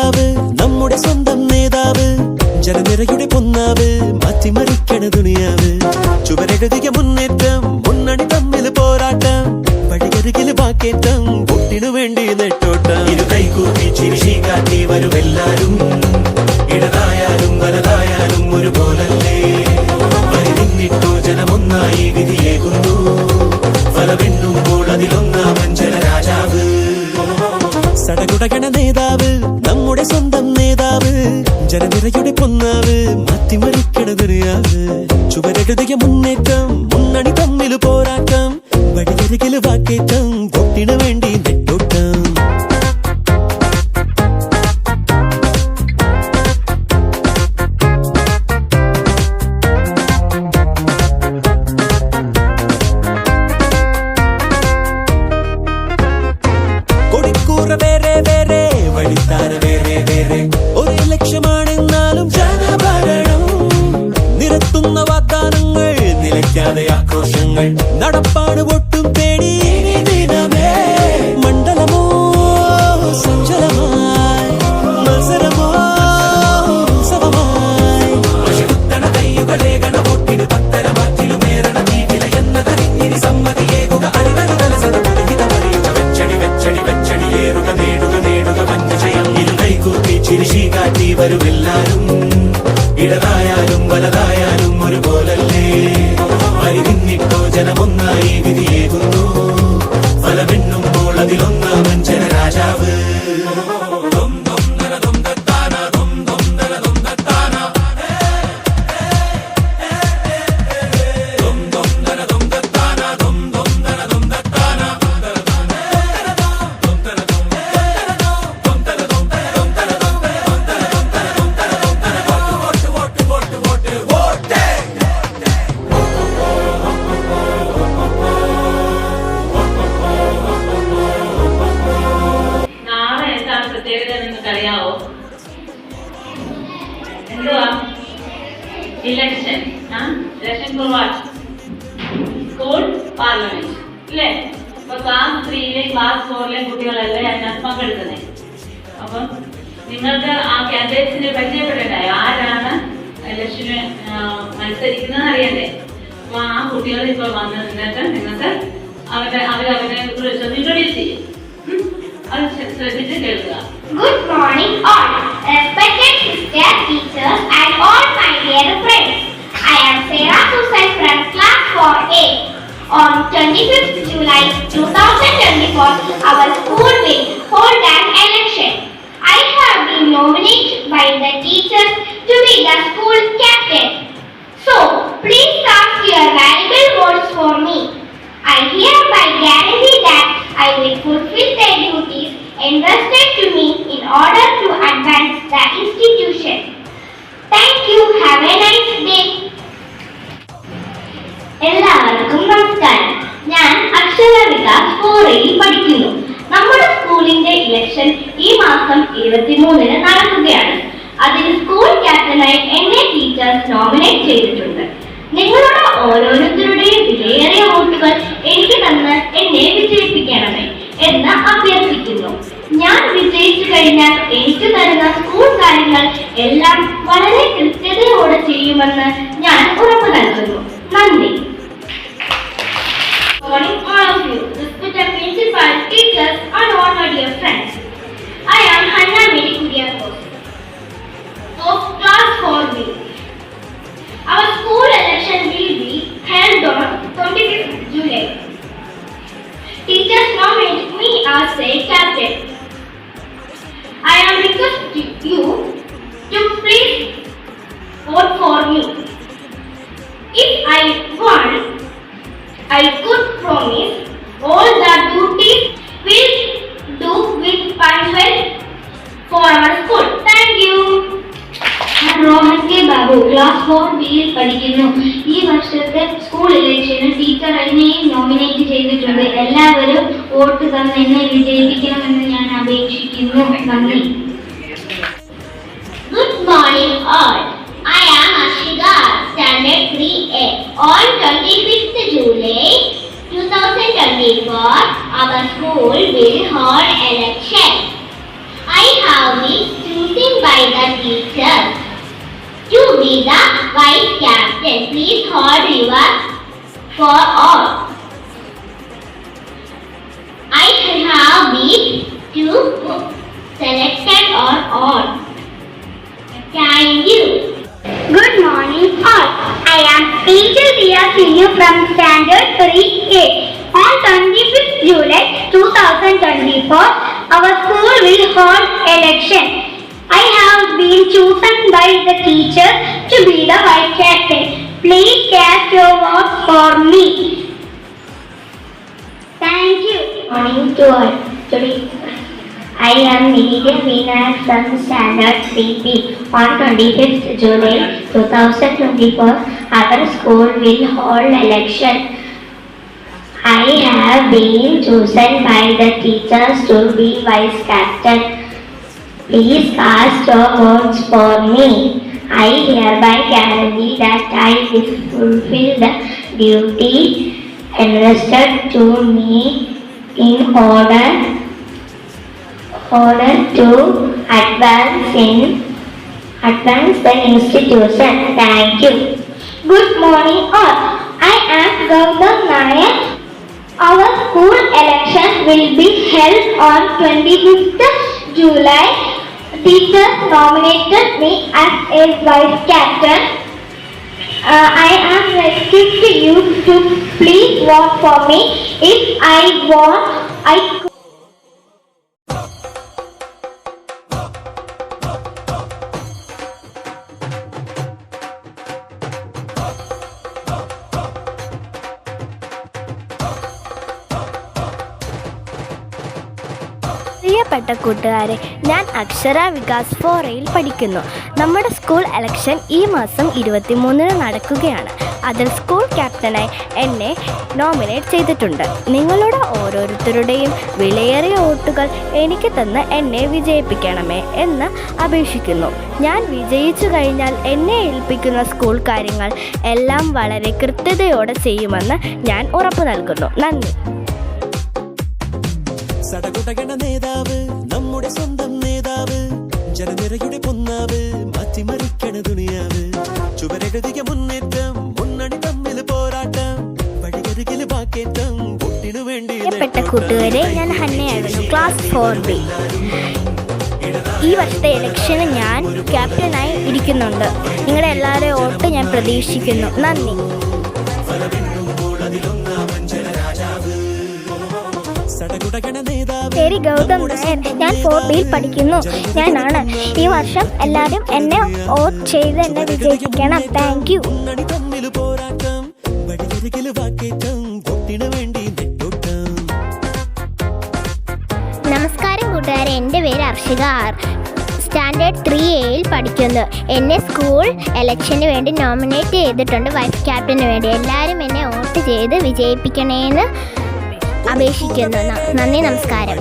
നേതാവ്, നമ്മുടെ സ്വന്തം നേതാവ്, ജനനിരയുടെ പൊന്നാവ്, മാറ്റിമറിക്കണ ദുനിയാവ്. ചുവരെഴുതിയ മുന്നേറ്റം, മുന്നണി തമ്മിൽ പോരാട്ടം, വഴിയരികില് വാക്കേറ്റം, വോട്ടിനു വേണ്ടി നെട്ടോട്ടം. ഇരു കൈകൂപ്പി ചിരിശി കാട്ടി വരുമെല്ലാരും, ഇടതായാലും വലതായാലും ഒരുപോലല്ലേ. വരി നിന്നിട്ടോ ജനമൊന്നായി വിധിയേകുന്നു, ഫലമെണ്ണുമ്പോൾ അതിലൊന്നാമൻ ജനരാജാവ്. സടകുടകണ നേതാവ്, നമ്മുടെ സ്വന്തം നേതാവ്, ജനനിരയുടെ പൊന്നാവ്, മാറ്റിമറിക്കണ ദുനിയാവ്. ചുവരെഴുതിയ മുന്നേറ്റം, മുന്നണി തമ്മിൽ പോരാട്ടം, വഴിയരികില് വാക്കേറ്റം, വോട്ടിനു വേണ്ടി നെട്ടോട്ടം. കൊടിക്കൂറ വേറെ വേറെ, വഴിത്താര വേറെ വേറെ, ഒരേ ലക്ഷ്യമാണെന്നാലും ജനഭരണം. നിരത്തുന്ന വാഗ്ദാനങ്ങൾ, നിലയ്ക്കാതെ ആക്രോശങ്ങൾ, നടപ്പാണ് ഒട്ടും തേടി ദിനമേ. മണ്ഡലമോ സഞ്ചലമായി, മത്സരമോ ഉത്സവമായി. പശുത്തണ കയ്യുകളെ ഗണവോട്ടിന് പത്തര മാറ്റിലുമേറണ തീവില എന്നതറിഞ്ഞിനി സമ്മതിയേകുക. അരിതലസത പുലിഹിതമറിയുക, വെച്ചടി വെച്ചടി വെച്ചടിയേറുക, നേടുക നേടുക വഞ്ചയം. ഇരു കൈകൂപ്പി ചിരിശി കാട്ടി വരുമെല്ലാരും, ഇടതായാലും വലതായാലും ഒരുപോലല്ലേ. വരി നിന്നിട്ടോ ജനമൊന്നായി വിധിയേകുന്നു, ഫലമെണ്ണുമ്പോൾ അതിലൊന്നാമൻ ജനരാജാവ്. ഇലക്ഷൻ സ്കൂൾ പാർലമെന്റ് അല്ലേ? അപ്പൊ ക്ലാസ് 3-ലെയും ക്ലാസ് 4-ലെയും കുട്ടികളല്ലേ അതിനകത്ത് പങ്കെടുക്കുന്നത്. അപ്പം നിങ്ങൾക്ക് ആ കാൻഡിഡേറ്റ്സിനെ പരിചയപ്പെടേണ്ടായോ? ആരാണ് ഇലക്ഷന് മത്സരിക്കുന്നത് അറിയണ്ടേ? അപ്പൊ ആ കുട്ടികൾ ഇപ്പൊ വന്ന് നിന്നിട്ട് നിങ്ങൾക്ക് അവരെ കുറിച്ച് ഇൻട്രൊഡ്യൂസ് ചെയ്യും. അത് ശ്രദ്ധിച്ച് കേൾക്കുക. Good morning all, respected sisters, teachers and all my dear friends. I am Sarah Susan from class 4A. On 25th July 2024, our school will hold an election. I have been nominated by the teachers to be the school captain. So, please cast your valuable votes for me. I hereby guarantee that I will fulfill the duties entrusted to me in order to advance the institution. Thank you. Have a nice day. എല്ലാവർക്കും നമസ്കാരം. ഞാൻ അക്ഷരവിക 4യിൽ പഠിക്കുന്നു. നമ്മുടെ സ്കൂളിന്റെ election ഈ മാസം 23-ന് നടക്കുകയാണ്. അതിന് സ്കൂൾ ക്യാപ്റ്റനായി എന്നെ ടീച്ചേഴ്സ് നോമിനേറ്റ് ചെയ്തിട്ടുണ്ട്. നിങ്ങളുടെ ഓരോരുത്തരുടെയും വിലയേറിയ വോട്ടുകൾ എനിക്ക് തന്ന് എന്നെ വിജയിപ്പിക്കണമേ എന്ന് അഭ്യർത്ഥിക്കുന്നു. ഞാൻ വിജയിച്ചു കഴിഞ്ഞാൽ എനിക്ക് തരുന്ന സ്കൂൾ കാര്യങ്ങൾ എല്ലാം വളരെ കൃത്യതയോടെ ചെയ്യുമെന്ന് ഞാൻ ഉറപ്പു നൽകുന്നു. നന്ദി. Good morning all of you, respected principal, teachers and all my dear friends. I am Hannah Mary Kuriakos of class 4B. Our school election will be held on 25th July. Teachers nominate me as a captain. I am requesting you to please vote for me. If I won, I could promise all the duties will do with punctual for our school. Thank you. Rohan K Babu class 4ബിയിൽ പഠിക്കുന്നു. ഈ വർഷത്തെ school ഇലക്ഷന് teacher എന്നെയും nominate ചെയ്തിട്ടുണ്ട്. എല്ലാവരും vote തന്ന് എന്നെ വിജയിപ്പിക്കണമെന്ന് ഞാൻ അപേക്ഷിക്കുന്നു. നന്ദി. Good morning all. I am Ashika, standard 3A. On 25th July 2024, our school will hold election. I have been for all. I have been to selected or all. Thank you. Good morning all. I am Angel Dia Sinu from Standard 3A. On 25th July 2024, our school will hold election. I have been chosen by the teachers to be the vice captain. Please cast your vote for me. Thank you. Morning to all. Today I am Miriam Vinayak from Standard 3B. On 25th July 2024, our school will hold election. I have been chosen by the teachers to be vice captain. Please cast your votes for me. I hereby guarantee that I will fulfill the duty entrusted to me in order to advance the institution. Thank you. Good morning all. I am Gautam Nayak. Our school election will be held on 25th July. Teachers nominated me as a vice captain. I am requesting you to please vote for me. If I won, I പ്രിയപ്പെട്ട കൂട്ടുകാരെ, ഞാൻ അക്ഷര വികാസ് 4യിൽ പഠിക്കുന്നു. നമ്മുടെ school election ഈ മാസം 23-ന് നടക്കുകയാണ്. അതിൽ സ്കൂൾ ക്യാപ്റ്റനായി എന്നെ നോമിനേറ്റ് ചെയ്തിട്ടുണ്ട്. നിങ്ങളുടെ ഓരോരുത്തരുടെയും വിലയേറിയ വോട്ടുകൾ എനിക്ക് തന്ന് എന്നെ വിജയിപ്പിക്കണമേ എന്ന് അപേക്ഷിക്കുന്നു. ഞാൻ വിജയിച്ചു കഴിഞ്ഞാൽ എന്നെ ഏൽപ്പിക്കുന്ന സ്കൂൾ കാര്യങ്ങൾ എല്ലാം വളരെ കൃത്യതയോടെ ചെയ്യുമെന്ന് ഞാൻ ഉറപ്പു നൽകുന്നു. നന്ദി. സടകുടകണ നേതാവ്, നമ്മുടെ സ്വന്തം നേതാവ്, ജനനിരയുടെ പൊന്നാവ്, മാറ്റിമറിക്കണ ദുനിയാവ്. ചുവരെഴുതിയ മുന്നേറ്റം, മുന്നണി തമ്മിൽ പോരാട്ടം, വഴിയരികില് ബാക്കേറ്റം, വോട്ടിനു വേണ്ടി. പ്രിയപ്പെട്ട കൂട്ടുകാരെ, ഞാൻ ഹന്നയായിരുന്നു, ക്ലാസ് 4B. ഈ വർഷത്തെ ഇലക്ഷന് ഞാൻ ക്യാപ്റ്റനായി ഇരിക്കുന്നുണ്ട്. നിങ്ങളുടെ എല്ലാവരുടെയും വോട്ട് ഞാൻ പ്രതീക്ഷിക്കുന്നു. നന്ദി. പേര് ഗൗതം നായർ. ഞാൻ 4Bയിൽ പഠിക്കുന്നു. ഞാനാണ്. ഈ വർഷം എല്ലാവരും എന്നെ വോട്ട് ചെയ്ത് എന്നെ വിജയിപ്പിക്കണം. Thank you. നമസ്കാരം കൂട്ടുകാരെ, എൻ്റെ പേര് അർഷിക ആർ. സ്റ്റാൻഡേർഡ് 3Aയിൽ പഠിക്കുന്നു. എന്നെ സ്കൂൾ ഇലക്ഷന് വേണ്ടി നോമിനേറ്റ് ചെയ്തിട്ടുണ്ട് വൈസ് ക്യാപ്റ്റന് വേണ്ടി. എല്ലാവരും എന്നെ വോട്ട് ചെയ്ത് വിജയിപ്പിക്കണേന്ന് അപേക്ഷിക്കുന്നു. നന്ദി, നമസ്കാരം.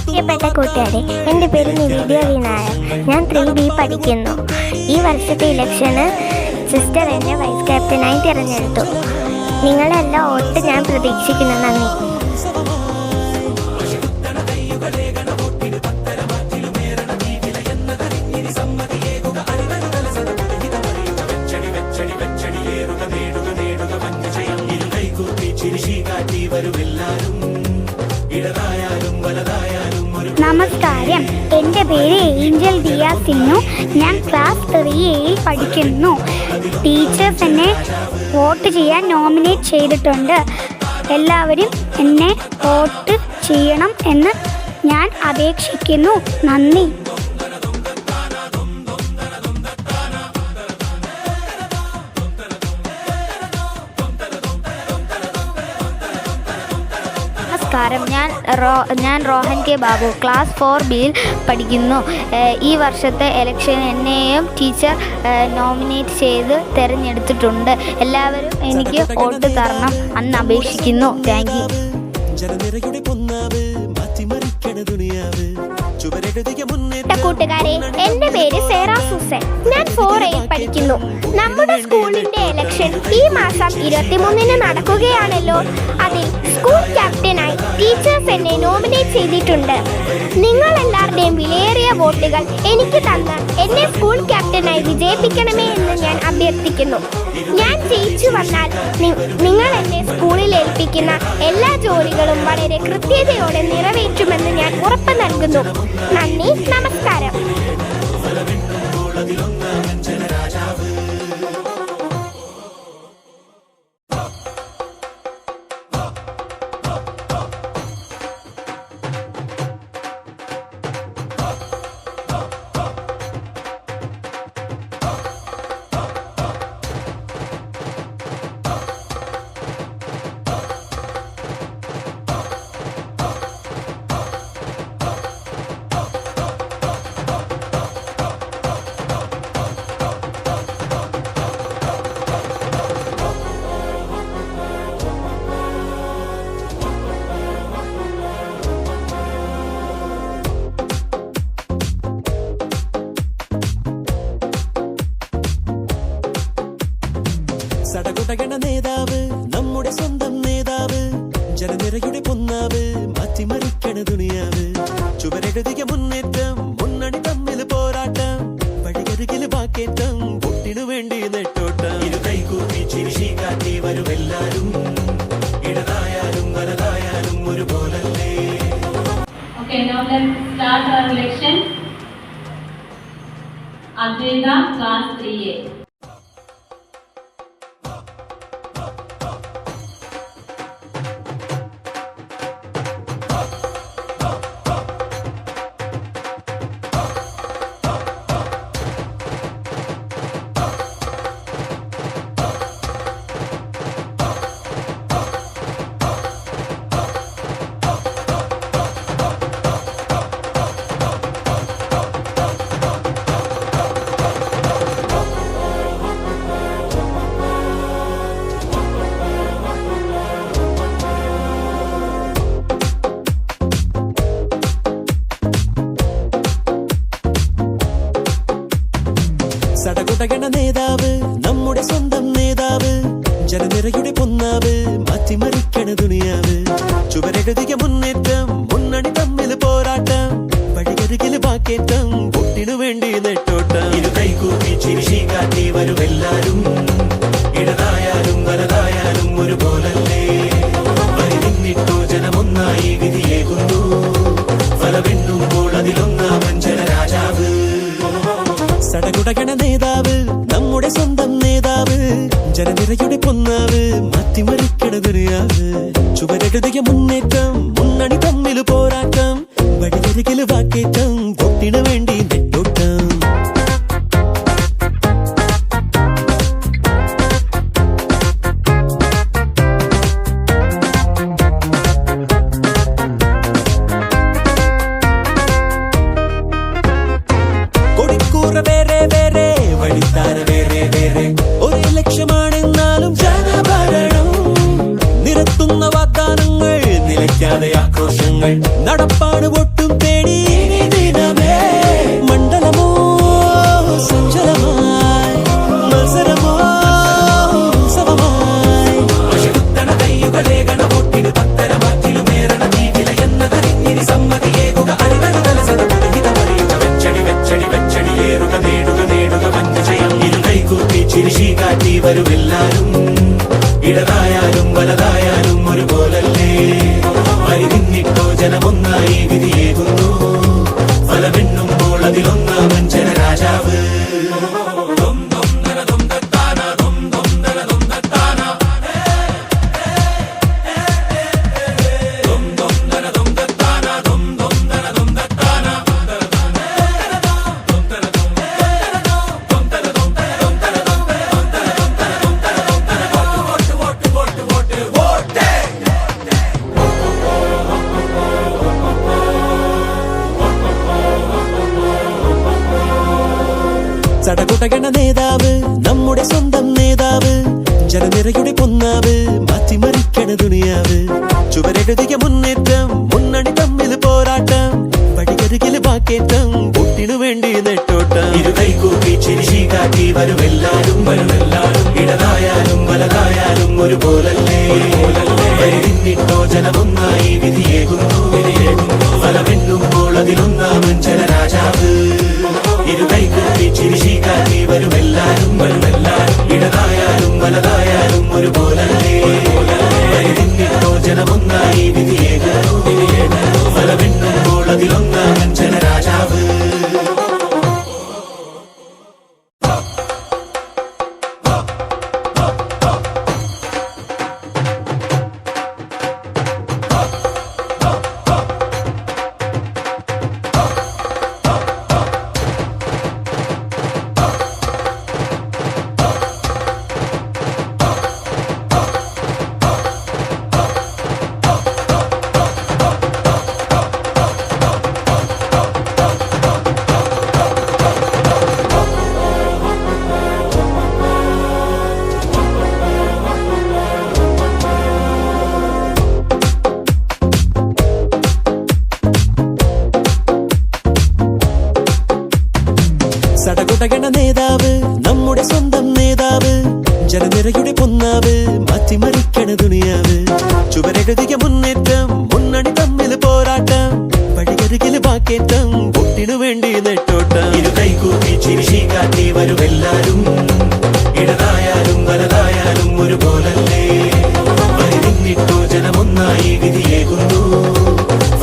പ്രിയപ്പെട്ട കൂട്ടുകാരെ, എൻ്റെ പേര് നിവേദ്യ വിനായർ. ഞാൻ 3B പഠിക്കുന്നു. ഈ വർഷത്തെ ഇലക്ഷന് സിസ്റ്റർ എന്നെ വൈസ് ക്യാപ്റ്റനായി തിരഞ്ഞെടുത്തു. നിങ്ങളെല്ലാം വോട്ട് ഞാൻ പ്രതീക്ഷിക്കുന്നു. നന്ദി. നമസ്കാരം, എൻ്റെ പേര് ഏഞ്ചൽ ദിയ സിന്നു. ഞാൻ ക്ലാസ് 3Aയിൽ പഠിക്കുന്നു. ടീച്ചേഴ്സ് എന്നെ വോട്ട് ചെയ്യാൻ നോമിനേറ്റ് ചെയ്തിട്ടുണ്ട്. എല്ലാവരും എന്നെ വോട്ട് ചെയ്യണം എന്ന് ഞാൻ അപേക്ഷിക്കുന്നു. നന്ദി. നമസ്കാരം, ഞാൻ റോഹൻ കെ ബാബു, ക്ലാസ് 4Bയിൽ പഠിക്കുന്നു. ഈ വർഷത്തെ ഇലക്ഷൻ എന്നെയും ടീച്ചർ നോമിനേറ്റ് ചെയ്ത് തിരഞ്ഞെടുത്തിട്ടുണ്ട്. എല്ലാവരും എനിക്ക് വോട്ട് തരണം എന്ന് അപേക്ഷിക്കുന്നു. Thank you. കൂട്ടുകാരെ, എൻ്റെ പേര് സേറ സുസൻ. ഞാൻ 4Aയിൽ പഠിക്കുന്നു. നമ്മുടെ സ്കൂളിന്റെ ഇലക്ഷൻ ഈ മാസം 23-ന് നടക്കുകയാണല്ലോ. അതിൽ സ്കൂൾ ക്യാപ്റ്റനായി ടീച്ചേഴ്സ് എന്നെ നോമിനേറ്റ് ചെയ്തിട്ടുണ്ട്. നിങ്ങൾ എല്ലാവരുടെയും വിലയേറിയ വോട്ടുകൾ എനിക്ക് തന്ന് എന്നെ സ്കൂൾ ക്യാപ്റ്റനായി വിജയിപ്പിക്കണമേ എന്ന് ഞാൻ അഭ്യർത്ഥിക്കുന്നു. ഞാൻ ജയിച്ചു വന്നാൽ നിങ്ങൾ എന്നെ സ്കൂളിൽ ഏൽപ്പിക്കുന്ന എല്ലാ ജോലികളും വളരെ കൃത്യതയോടെ നിറവേറ്റുമെന്ന് ഞാൻ ഉറപ്പ് നൽകുന്നു. നന്ദി, നമസ്കാരം. സടകുടകണ നേതാവ്, നമ്മുടെ സ്വന്തം നേതാവ്, ജനനിരയുടെ പൊന്നാവ്, മാറ്റിമറിക്കണ ദുനിയാവ്. ചുവരെഴുതിയ മുന്നേറ്റം, മുന്നണി തമ്മിൽ പോരാട്ടം, വഴിയരികിൽ വാക്കേറ്റം, വോട്ടിനു വേണ്ടി നെട്ടോട്ടം. ഇരു കൈകൂപ്പി ചിരിശി കാട്ടി വരുമെല്ലാരും, ഇടതായാലും വലതായാലും ഒരുപോലല്ലേ. Okay, now let's start our election. Advaita, class 3A. സടകുടകണ നേതാവ്, നമ്മുടെ സ്വന്തം നേതാവ്, ജനനിരയുടെ പൊന്നാവ്, മാറ്റിമറിക്കണ ദുനിയാവ്. ചുവരെഴുതിയ മുന്നേറ്റം, മുന്നണി തമ്മിൽ പോരാട്ടം, വഴിയരികിൽ വാക്കേറ്റം, വോട്ടിനു വേണ്ടി നെട്ടോട്ടം. ഇരു കൈകൂപ്പി ചിരിശി കാട്ടി വരുമെല്ലാരും, ഇടതായാലും വലതായാലും ഒരുപോലല്ലേ. വരി നിന്നിട്ടോ ജനമൊന്നായി വിധിയേകുന്നു, ഫലമെണ്ണുമ്പോൾ അതിലൊന്നാമൻ ജനരാജാവ്. സടകുടകണ നേതാവ്, നമ്മുടെ സ്വന്തം നേതാവ്, ജനനിരയുടെ പൊന്നാവ്, മാറ്റിമറിക്കണ ദുനിയാവ്. ചുവരെഴുതിയ മുന്നേറ്റം, മുന്നണി തമ്മിൽ പോരാട്ടം, വഴിയരികിൽ വാക്കേറ്റം, വോട്ടിനു വേണ്ടി നെട്ടോട്ടം. കൊടിക്കൂറ വേറെ വേറെ, വഴിത്താര വേറെ വേറെ, ഒരു ലക്ഷ്യമാണെന്നാലും ജനഭരണം. നിരത്തുന്ന വാഗ്ദാനങ്ങൾ, നിലയ്ക്കാതെ ആക്രോശങ്ങൾ, നടപ്പാണ് ഒട്ടും തേടി ദിനമേ. മണ്ഡലമോ സഞ്ചലമായി, മത്സരമോ ഉത്സവമായി. കയ്യുകളേകണ വോട്ടിന് പത്തര മാറ്റിലുമേറണ നീതില എന്നതറിഞ്ഞിനി സമ്മതിയേകുക അണികളുതല സദപുരഹിതമറിയുക. വെച്ചടി വെച്ചടി വെച്ചടിയേറുക, നേടുക നേടുക വഞ്ചയം. ഇരു കൈകൂപ്പി ചിരിശി കാട്ടി വരുമെല്ലാരും, ഇടതായാലും വലതായാലും ഒരുപോലല്ലേ. വരി നിന്നിട്ടോ ജനമൊന്നായി വിധിയേകുന്നു, ഫലമെണ്ണുമ്പോൾ അതിലൊന്നാമൻ ജനരാജാവ്. സടകുടകണ നേതാവ്, നമ്മുടെ സ്വന്തം നേതാവ്, ജനനിരയുടെ പൊന്നാവ്, മാറ്റിമറിക്കണ ദുനിയാവ്. ചുവരെഴുതിയ മുന്നേറ്റം, മുന്നണി തമ്മിൽ പോരാട്ടം, വഴിയരികിൽ വാക്കേറ്റം, വോട്ടിനു വേണ്ടി നെട്ടോട്ടം. ഇരു കൈകൂപ്പി ചിരിശി കാട്ടി വരുമെല്ലാരും, ഇടതായാലും വലതായാലും ഒരുപോലല്ലേ. വരി നിന്നിട്ടോ ജനമൊന്നായി വിധിയേകുന്നു, ചടകുടകണ നേതാവ് നമ്മുടെ സ്വന്തം നേതാവ് ജനനിരയുടെ പൊന്നാവ് മാറ്റിമറിക്കണ ദുനിയാവ് ചുവരെഴുതിയ മുന്നേറ്റം മുന്നണി തമ്മിൽ പോരാട്ടം വഴിയരികില് വാക്കേറ്റം വോട്ടിനു വേണ്ടി നെട്ടോട്ടം ഇരു കൈകൂപ്പി ചിരിശി കാട്ടി വരുമെല്ലാരും ഇടതായാലും വലതായാലും ഒരുപോലല്ലേ വരി നിന്നിട്ടോ ജനമൊന്നായി വിധിയേകുന്നു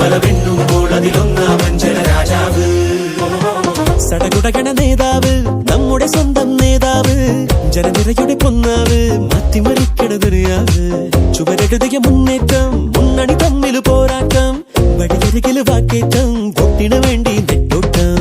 ഫലമെണ്ണുമ്പോൾ അതിലൊന്നാമൻ ജനരാജാവ് സടകുടകണ നേതാവ് നമ്മുടെ സ്വന്തം നേതാവ് ജനനിരയുടെ പൊന്നാവ് മാറ്റിമറിക്കണ ദുനിയാവ് ചുവരെഴുതിയ മുന്നേറ്റം മുന്നണി തമ്മിൽ പോരാട്ടം വഴിയരികില് വാക്കേറ്റം വോട്ടിനു വേണ്ടി നെട്ടോട്ടം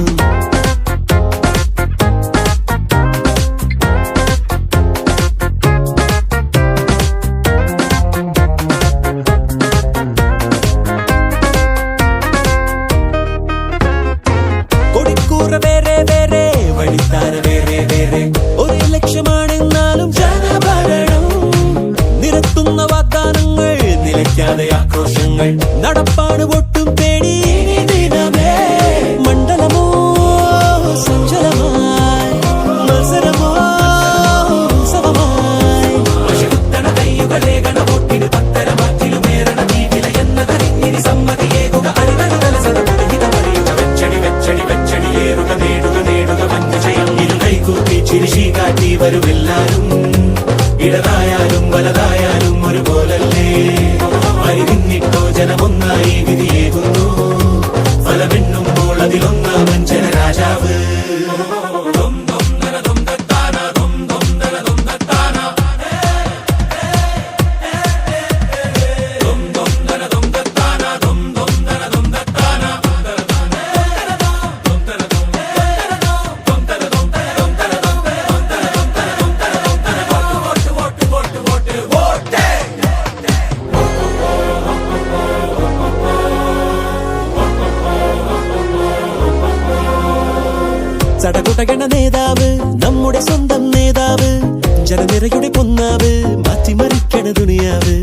കൊടിക്കൂറ വേറെ വേറെ വഴിത്താര വേറെ വേറെ ഒരേ ലക്ഷ്യമാണെന്നാലും ജനഭരണം നിരത്തുന്ന വാഗ്ദാനങ്ങൾ നിലയ്ക്കാതെ ആക്രോശങ്ങൾ നടപ്പാണ് ഒട്ടും പേടി ദിനമേ മണ്ഡലമോ സഞ്ചലമായി മത്സരമോ ഉത്സവമായി വശകുത്തണ കയ്യുകളെ ഗണവോട്ടിന് പത്തര മാറ്റിലുമേറണ നീതില എന്നതറിഞ്ഞിരി സമ്മതിയേകുക അറിവരുതല സദപുരഹിത പറയുക വെച്ചടി വെച്ചടി വെച്ചടിയേറുക നേടുക നേടുക വഞ്ചയം ഇരു കൈകൂപ്പി ചിരിശി കാട്ടി വരുമെല്ലാരും ഇടതായാലും വലതായാലും ഒരുപോലല്ലേ വരി നിന്നിട്ടോ ജനമൊന്നായി വിധിയേകുന്നു ഫലമെണ്ണുമ്പോൾ അതിലൊന്നാമൻ ജനരാജാവ് ചടകുടകണ നേതാവ് നമ്മുടെ സ്വന്തം നേതാവ് ജനനിരയുടെ പൊന്നാവ് മാറ്റിമറിക്കണ ദുനിയാവ്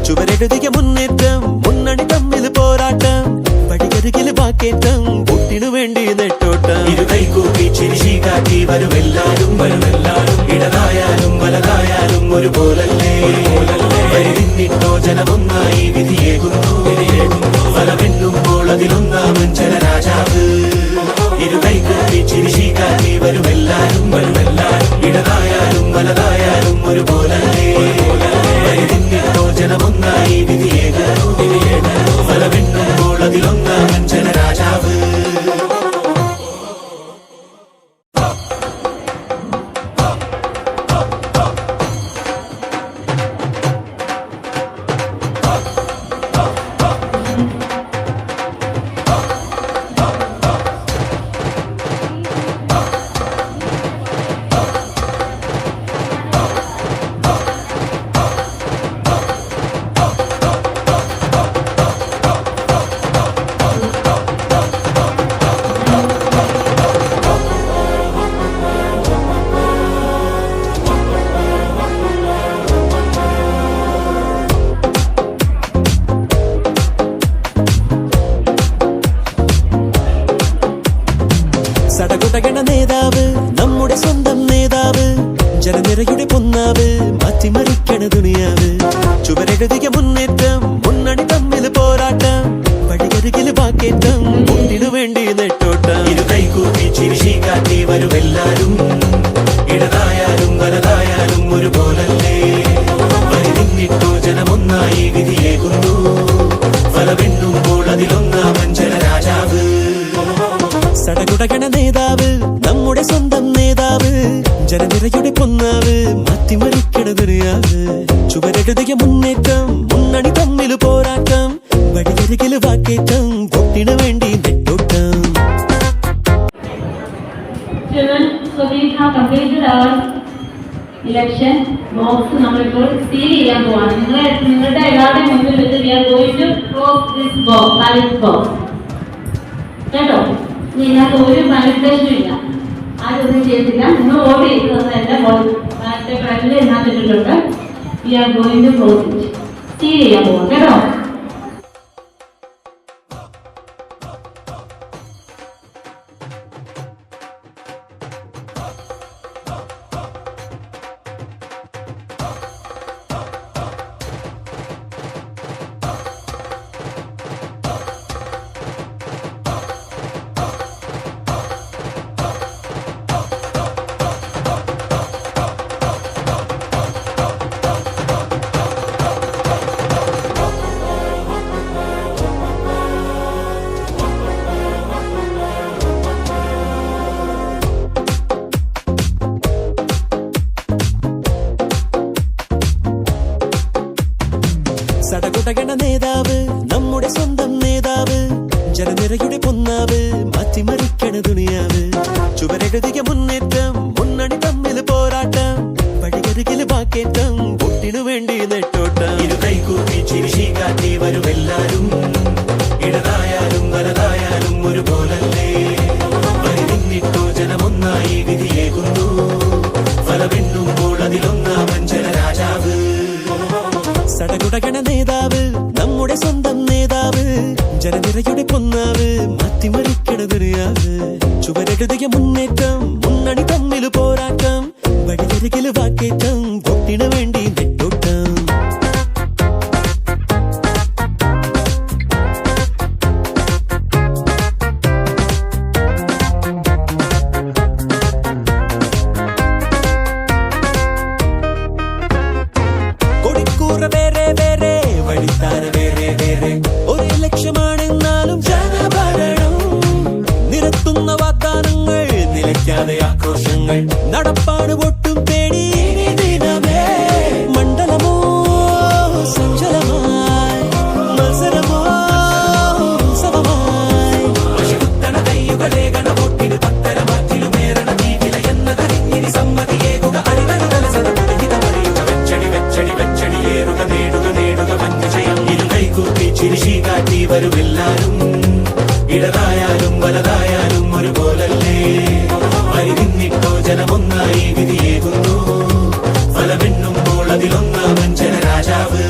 ചുവരെഴുതിയ മുന്നേറ്റം മുന്നണി തമ്മിൽ പോരാട്ടം വഴിയരികില് വാക്കേറ്റം വോട്ടിനു വേണ്ടി നെട്ടോട്ടം ഇരു കൈകൂപ്പി ചിരിശി കാട്ടി വരുമെല്ലാരും ഇടതായാലും വലതായാലും ഒരുപോലല്ലേ വരി നിന്നിട്ടോ ജനമൊന്നായി വിധിയേകുന്നു ഫലമെണ്ണുമ്പോൾ അതിലൊന്നാമൻ ജനരാജാവ് ഇരു കൈകൂപ്പി ചിരിശി കാട്ടി വരുമെല്ലാരും ഇടതായാലും വലതായാലും ഒരുപോലല്ലേ വരി നിന്നിട്ടോ ജനമൊന്നായി വിധിയേകുന്നു ഫലമെണ്ണുമ്പോൾ അതിലൊന്നാമൻ ജനരാജാവ് സടകുടകണ നേതാവ് നമ്മുടെ സ്വന്തം നേതാവ് ജനനിരയുടെ പൊന്നാവ് മാറ്റിമറിക്കണ ദുനിയാവ് ചുവരെഴുതിയ മുന്നേറ്റം മുന്നണി തമ്മിൽ പോരാട്ടം വഴിയരികില് വാക്കേറ്റം വോട്ടിനു വേണ്ടി നെട്ടോട്ടം ഇരു കൈകൂപ്പി ചിരിശി കാട്ടി വരുമെല്ലാരും ഇടതായാലും വലതായാലും ഒരുപോലല്ലേ വരി നിന്നിട്ടോ ജനമൊന്നായി വിധിയേകുന്നു ഫലമെണ്ണുമ്പോൾ അതിലൊന്നാമൻ ജനരാജാവ് സടകുടകണ നേതാവ് നമ്മുടെ സ്വന്തം നേതാവ് ജനനിരയുടെ പൊന്നാവ് മാറ്റിമറിക്കണ ദുനിയാവ് ചുവരെഴുതിയ മുന്നേറ്റം മുന്നണി തമ്മിൽ പോരാട്ടം വഴിയരികില് വാക്കേറ്റം വോട്ടിനു വേണ്ടി നെട്ടോട്ടം So we have completed our election box നമ്മളിപ്പോൾ സീൽ ചെയ്യാൻ പോവാണ്. നിങ്ങളുടെ എല്ലാവരുടെയും മുന്നിൽ വെച്ച് we are going to close this box, ballot box. കേട്ടോ? ഇതിനകത്ത് ഒരു മാനിപ്പുലേഷനും ഇല്ല. ആരൊന്നും ചെയ്തില്ല. നിങ്ങൾ വോട്ട് ചെയ്ത് തന്നതിന്റെ ബാലറ്റ് പേപ്പറിൽ ഇതിനകത്ത് ഇട്ടിട്ടുണ്ട്. We are going to close it. Seal ചെയ്യാൻ പോവാം കേട്ടോ? നേതാവ് ജനനിരയുടെ പൊന്നാവ് മാറ്റിമറിക്കണ ദുനിയാവ് ചുവരെഴുതിയ മുന്നേറ്റം മുന്നണി തമ്മിൽ പോരാട്ടം വഴികരുകിൽ വാക്കേറ്റം പൊട്ടിനു വേണ്ടി നെട്ടോട്ടം ഇരു കൈകൂപ്പി ചിരിശി കാട്ടി വരുമെല്ലാരും ഇടതായാലും വലതായാലും ഒരുപോലല്ലേ വരി നിന്നിട്ടോ ജനമൊന്നായി വിധിയേകുന്നു ഫലമെണ്ണുമ്പോൾ അതിലൊന്നാമൻ ജനരാജാവ് സടകുടകണ നേതാവ് നമ്മുടെ സ്വന്തം നേതാവ് ജനനിരയുടെ പൊന്നാവ് മാറ്റിമറിക്കണ ദുനിയാവ് ചുവരെഴുതിയ മുന്നേറ്റം മുന്നണി തമ്മിൽ പോരാട്ടം വഴിയരികിൽ വാക്കേറ്റം പൊട്ടിനു വേണ്ടി നെട്ടോട്ടം വേറെ വേറെ വഴിത്താര വേറെ വേറെ ഒരേ ലക്ഷ്യമാണെന്നാലും ജനഭരണം നിരത്തുന്ന വാഗ്ദാനങ്ങൾ നിലയ്ക്കാതെ ആക്രോശങ്ങൾ നടപ്പാട് ഒട്ടും തേടി ദിനമേ മണ്ഡലമോ സഞ്ചലമായി മത്സരമോ ഉത്സവമായി പശുത്തണ കയ്യുകളെ ഗണവോട്ടിന് പത്തര മാറ്റിലുമേറണ തീവില എന്നതറിഞ്ഞിനി സമ്മതിയേകുക അരിതല സദപരിഹിതമറിയുക വെച്ചടി വെച്ചടി വെച്ചടി ഏറുക നേടുക നേടുക വൻവിജയം ഇരു കൈകൂപ്പി ചിരിശി കാട്ടി വരുമെല്ലാരും ഇടതായാലും വലതായാലും ഒരുപോലല്ലേ വരി നിന്നിട്ടോ ജനമൊന്നായി വിധിയേകുന്നു ഫലമെണ്ണുമ്പോൾ അതിലൊന്നാമൻ ജനരാജാവ്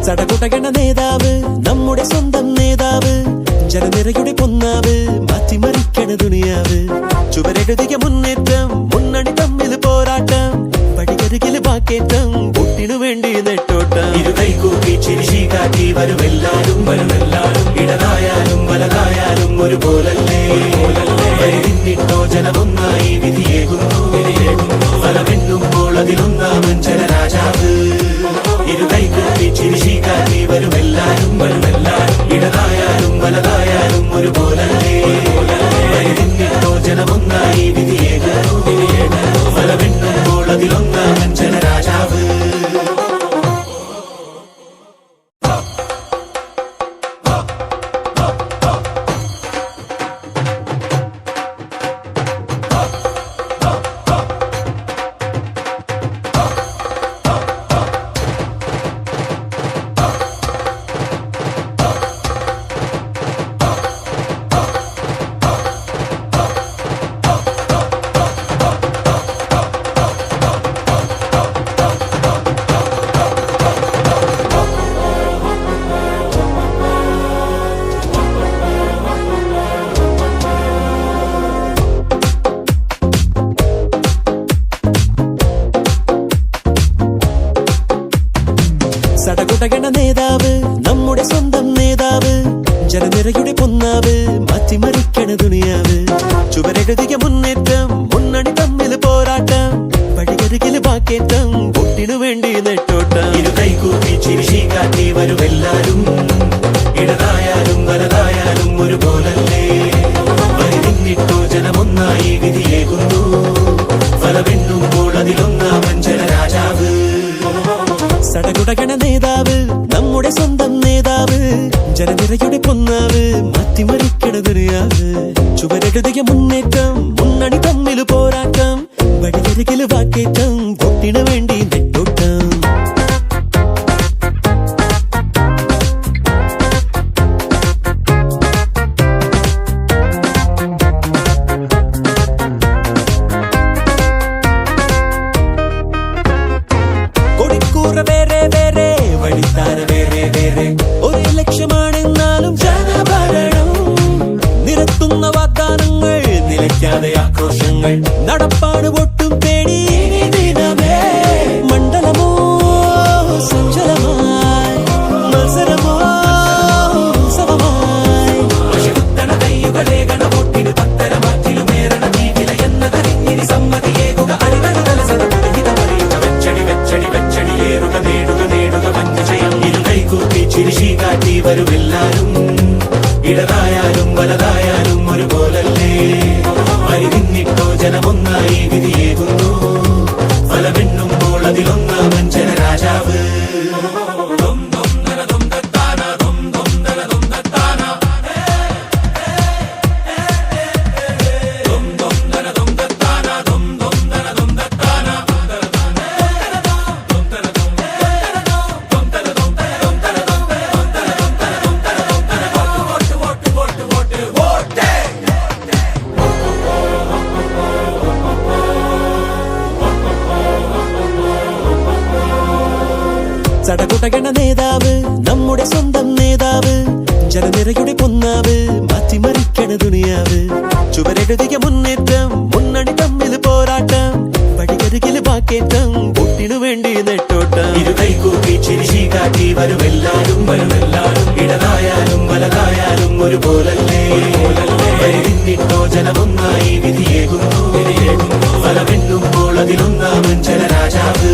സടകുടകണ നേതാവ് നമ്മുടെ സ്വന്തം നേതാവ് ജനനിരയുടെ പൊന്നാവ് മാറ്റിമറിക്കണ ദുനിയാവ് ചുവരെഴുതിയ മുന്നേറ്റം മുന്നണി തമ്മിൽ പോരാട്ടം വഴിയരികിൽ വാക്കേറ്റം പൊട്ടിനു വേണ്ടി നെട്ടോട്ടം ഇരു കൈകൂപ്പി ചിരിശി കാട്ടി വരുമെല്ലാരും ഇടതായാലും വലതായാലും ഒരുപോലല്ലേ വരി നിന്നിട്ടോ ജനമൊന്നായി വിധിയേകുന്നു ഫലമെണ്ണുമ്പോൾ അതിലൊന്നാമൻ ജനരാജാവ് ഇരു കൈകൂപ്പി ചിരിശി കാട്ടി വരുമെല്ലാരും ഇടതായാലും വലതായാലും ഒരുപോലല്ലേ വരി നിന്നിട്ടോ ജനമൊന്നായി വിധിയേകുന്നു ഫലമെണ്ണുമ്പോൾ അതിലൊന്നാമൻ ജനരാജാവ് സടകുടകണ നേതാവ് നമ്മുടെ സ്വന്തം നേതാവ് ജനനിരയുടെ പൊന്നാവ് മാറ്റിമറിക്കണ ദുനിയാവ് ചുവരെഴുതിയ മുന്നേറ്റം മുന്നണി തമ്മിൽ പോരാട്ടം വഴിയരികിൽ വാക്കേറ്റം പൊട്ടിനു വേണ്ടി നെട്ടോട്ടം ഇരു കൈകൂപ്പി ചിരിശി കാട്ടി വരുമെല്ലാരും ഇടതായാലും വലതായാലും ഒരുപോലല്ലേ വരി നിന്നിട്ടോ ജനമൊന്നായി വിധിയേകുന്നു ഫലമെണ്ണുമ്പോൾ അതിലൊന്നാമൻ ജനരാജാവ് സടകുടകണ നേതാവ് നമ്മുടെ സ്വന്തം നേതാവ് ജനനിരയുടെ പൊന്നാവ് മാറ്റിമറിക്കണ ദുനിയാവ് ചുവരെഴുതിയ മുന്നേറ്റം മുന്നണി തമ്മിൽ പോരാട്ടം വഴിയരികിൽ വാക്കേറ്റം പൊട്ടിനു വേണ്ടി നെട്ടോട്ടം വേറെ വേറെ വഴിത്താര വേറെ വേറെ ഒരേ ലക്ഷ്യമാണെന്നാലും ജനഭരണം നിരത്തുന്ന വാഗ്ദാനങ്ങൾ നിലയ്ക്കാതെ ആക്രോശങ്ങൾ നടപ്പാട് ഒട്ടും തേടി ദിനമേ മണ്ഡലമോ സഞ്ചലമായി മത്സരമോ ഉത്സവമായി സടകുടകണ നേതാവ് നമ്മുടെ സ്വന്തം നേതാവ് ജനനിരയുടെ പൊന്നാവ് മാറ്റിമറിക്കണ ദുനിയാവ് ചുവരെഴുതിയ മുന്നേറ്റം മുന്നണി തമ്മിൽ പോരാട്ടം പടികരുകില് വാക്കേറ്റം പൊട്ടിനു വേണ്ടി നെട്ടോട്ടം ഇരുകൈകൂപ്പി ചിരിശി കാട്ടി വരുമെല്ലാരും ഇടതായാലും വലതായാലും ഒരുപോലല്ലേ നിന്നിട്ടോ ജനമൊന്നായി വിധിയേകുന്നു ഫലമെണ്ണുമ്പോൾ അതിലൊന്നാമൻ ജനരാജാവ്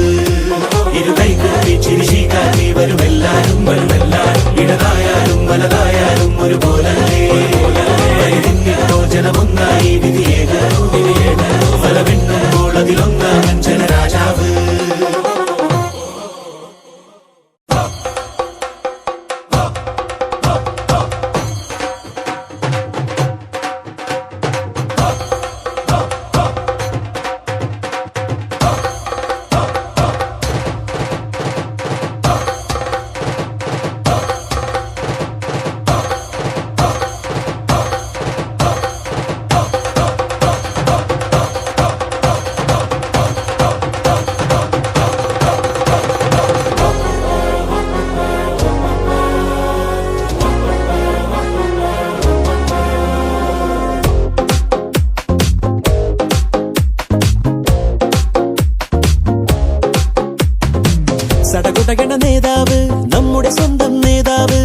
ഇരുകൈകൂപ്പി ചിരിശി കാട്ടി വരുമെല്ലാരും ഇടതായാലും വലതായാലും ഒരുപോലല്ലേ നിന്നിട്ടോ ജനമൊന്നായി വിധിയേകുന്നു ഫലമെണ്ണുമ്പോൾ അതിലൊന്നാമൻ ജനരാജാവ് സടകുടകണ നേതാവ് നമ്മുടെ സ്വന്തം നേതാവ്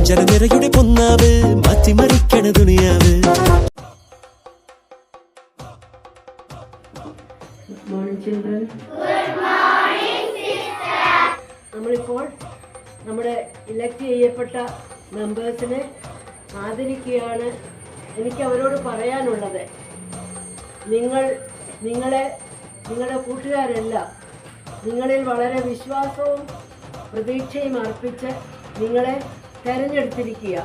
ജനനിരയുടെ പൊന്നാവ് മാറ്റിമറിക്കണ ദുനിയാവ്. നമ്മളിപ്പോൾ നമ്മുടെ ഇലക്ട് ചെയ്യപ്പെട്ട മെമ്പേഴ്സിനെ ആദരിക്കുകയാണ്. എനിക്ക് അവരോട് പറയാനുള്ളത്, നിങ്ങളുടെ കൂട്ടുകാരെല്ലാം നിങ്ങളിൽ വളരെ വിശ്വാസവും പ്രതീക്ഷയും അർപ്പിച്ച് നിങ്ങളെ തിരഞ്ഞെടുത്തിരിക്കുക.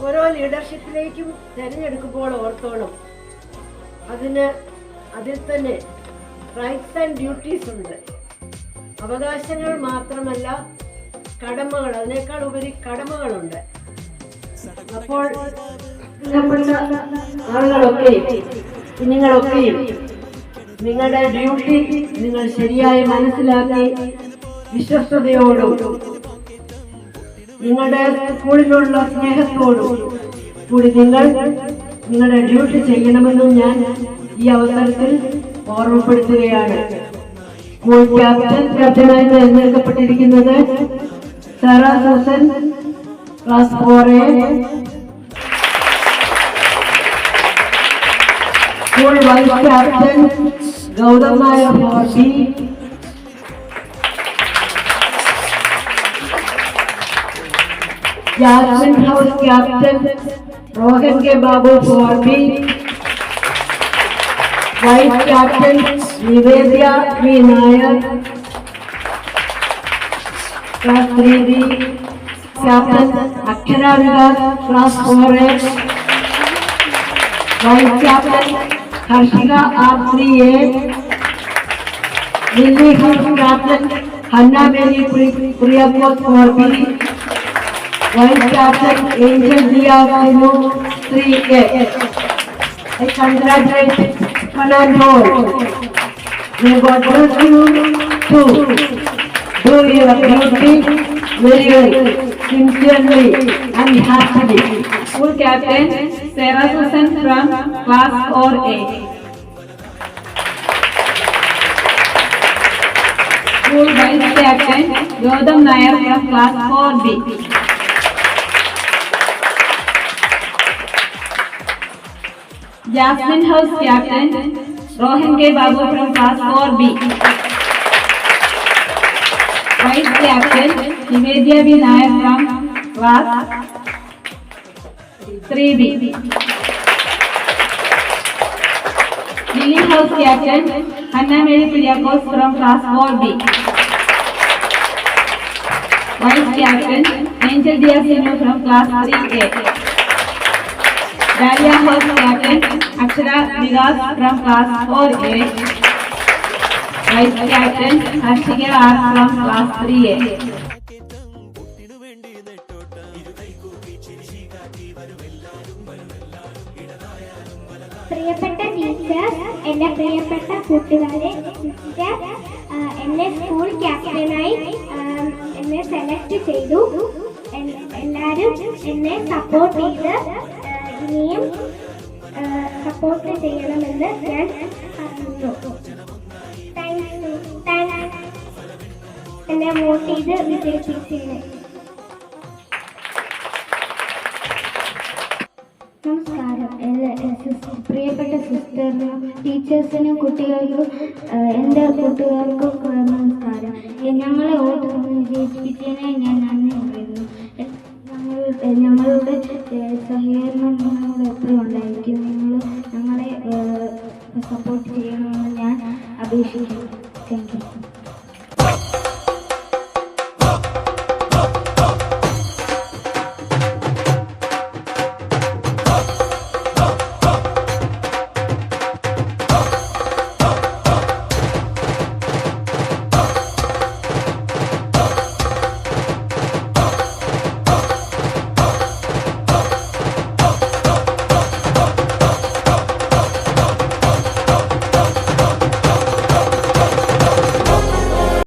ഓരോ ലീഡർഷിപ്പിലേക്കും തിരഞ്ഞെടുക്കുമ്പോൾ ഓർത്തോണം, അതിൽ തന്നെ റൈറ്റ്സ് ആൻഡ് ഡ്യൂട്ടീസ് ഉണ്ട്. അവകാശങ്ങൾ മാത്രമല്ല, കടമകൾ, അതിനേക്കാൾ ഉപരി കടമകളുണ്ട്. അപ്പോൾ ആളുകളൊക്കെയും കുഞ്ഞുങ്ങളൊക്കെയും നിങ്ങളുടെ ഡ്യൂട്ടി നിങ്ങൾ ശരിയായി മനസ്സിലാക്കി വിശ്വസ്തയോടും നിങ്ങളുടെ സ്കൂളിലുള്ള സ്നേഹത്തോടും കൂടി നിങ്ങളുടെ ഡ്യൂട്ടി ചെയ്യണമെന്നും ഞാൻ ഈ അവസരത്തിൽ ഓർമ്മപ്പെടുത്തുകയാണ്. സ്കൂൾ ക്യാപ്റ്റനായി തിരഞ്ഞെടുക്കപ്പെട്ടിരിക്കുന്നത് Sara Susan, class 4A. School vice captain Gautham Nair 4B. Jasmine house captain Rohan K Babu 4B. Vice captain Nivedya V Nair class 3B. Captain Akshara Vikas class 4A. Vice captain Harshika R3A. Lily house captain Hannah Mary Kuriakose 4B. Vice captain Angel Diya 3A. I congratulate one and all. May God bless you to do your duty very well, sincerely and happily. School Captain Sarah Susan from Class 4A. School Vice Captain Gautam Nair from Class 4B. Jasmine House Captain Rohan K. Babu from Class 4B. Vice Captain Nivedya V. Nair from Class 3B. Lily House Captain Hanna Mary Kuryakos from Class 4B. Vice Captain Angel Diasino from Class 3A. Dahlia House Captain Akshara Vigas from Class 4A. Vice Captain Harshika R from Class 3A. പ്രിയപ്പെട്ട teacher, എൻ്റെ പ്രിയപ്പെട്ട കൂട്ടുകാരെ, എന്നെ school ക്യാപ്റ്റനായി എന്നെ select ചെയ്തു. എല്ലാവരും എന്നെ സപ്പോർട്ട് ചെയ്ത് ഇനിയും സപ്പോർട്ട് ചെയ്യണമെന്ന് ഞാൻ പറഞ്ഞു. എന്നെ വോട്ട് ചെയ്ത് വിജയിപ്പിച്ചതിന്. നമസ്കാരം. പ്രിയപ്പെട്ട സിസ്റ്ററിനും ടീച്ചേഴ്സിനും കുട്ടികൾക്കും എൻ്റെ കൂട്ടുകാർക്കും നമസ്കാരം. ഞങ്ങളെ വോട്ട് വിജയിപ്പിച്ചതിനെ ഞാൻ നന്ദി പറയുന്നു. ഞങ്ങളുടെ സഹകരണം നിങ്ങളോട് എപ്പോഴും ഉണ്ടായിരിക്കും. നിങ്ങൾ ഞങ്ങളെ സപ്പോർട്ട് ചെയ്യണമെന്ന് ഞാൻ അപേക്ഷിക്കുന്നു.